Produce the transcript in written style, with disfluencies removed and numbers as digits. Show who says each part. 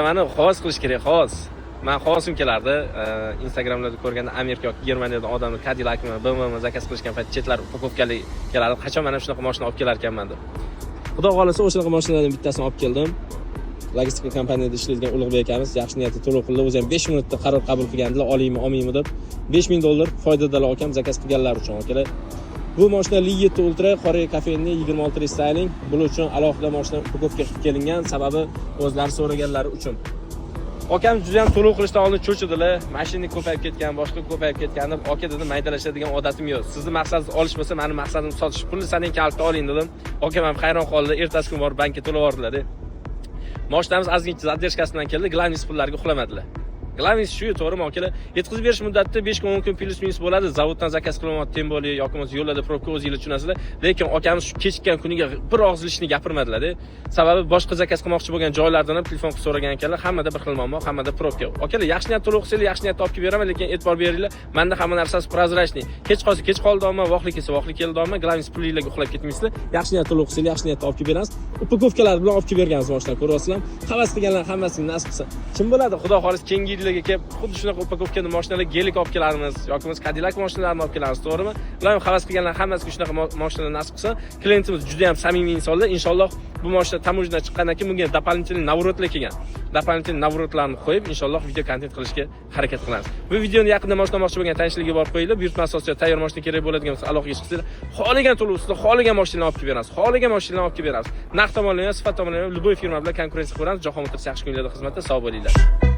Speaker 1: Mani xos qilish kerak, xos. Men xosim kelardi. Instagramlarda ko'rganda Amerika yoki Germaniyadan odamlar Cadillac'mi, BMW zakaz qilishgan payt chetlar upakovkali kelardi. Qachon mana shunaqa mashina olib kelar ekanman deb. Xudo xolasa o'shaqa mashinalardan bittasini olib keldim. Logistika kompaniyada ishlaydigan Ulug'bek akamiz yaxshi niyatda to'lov qildi. O'zi ham 5 minutda qaror qabul qilgandilar, olaymi, olmaymi deb. $5000 foydadalar akam zakaz qilganlar uchun akalar. Bu mashina Li7 Ultra qora kafenli 26 restyling. Buning uchun alohida mashina upakovka qilib kelingan, sababi o'zlari so'raganlari uchun. Akam juda ham to'lov qilishdan oldin cho'chidilar. Mashina ko'payib ketgan, boshqa ko'payib ketgan deb, aka dedim, maydalashadigan odatim yo'q. Sizning maqsadingiz olish bo'lsa, meni maqsadim sotish. Pulni sening kaltda oling dedim. Akam ham hayron qoldi. Ertasi kuni borib bankka to'lab yubordilar. Mashinamiz ozgincha zadержкасidan keldi, glamis pullariga uxlamadilar. Glamis shu, to'g'rimi akalar? Yetkazib berish muddatida 5 kun 10 kun plus minus bo'ladi. Zavoddan zakaz qilyapti, tem bo'li yoki bo'lmasa yo'llarda probka o'zingizlar tushunasizlar. Lekin akamiz shu kechikkan kuniga bir og'iz ishni gapirmadilar-da. Sababi boshqa zakaz qilmoqchi bo'lgan joylardan ham telefon qilib so'ragan ekanlar. Hammada bir xil muammo, hammada probka. Akalar, yaxshi niyat to'lov qilsanglar, yaxshi niyatda olib kelib beraman, lekin e'tibor beringlar. Menda hamma narsasi prozrachniy. Kech qolsa kech qoldimi, vaqtli kelsa vaqtli keldimi, glamis pulinglarga uxlab ketmaysizlar. Yaxshi niyat to'lov qilsanglar, yaxshi niyatda olib kelib beramiz. Upakovkalar bilan olib kelib berganmiz mashina, ko'ryapsizlar. Havas qilganlar hammasini nasib qilsa. Kim bo'ladi? Xudo xolis keyingi yillarga kelib xuddi shunaqa upakovkani mashinalar gelik olib kelarmiz yoki biz Cadillac mashinalarini olib kelamiz, to'g'rimi? Ular ham havas qilganlar hammasiga shunaqa mashinalar nasib qilsa, klientimiz juda ham samimiy insonlar. Inshaalloh bu mashina tamojidan chiqqandan keyin bunga дополнительный наворотlar kelgan. Doполнительный наворотlarni qo'yib, inshaalloh video kontent qilishga harakat qilamiz. Bu videoni yaqinda mashina olmoqchi bo'lgan tanishlarga borib qo'yinglar. Buyurtma asosida tayyor mashina kerak bo'ladigan bo'lsa, aloqaga chiqsanglar, xohlagan to'lov ustida xohlagan mashinani olib kelib beramiz. Xohlagan mashinani olib kelib beramiz. Narx tomonlama, sifat tomonlama любой firma bilan konkurensiya qilamiz. Jahon Motors yaxshi kunlarda xizmatda, sog' bo'linglar.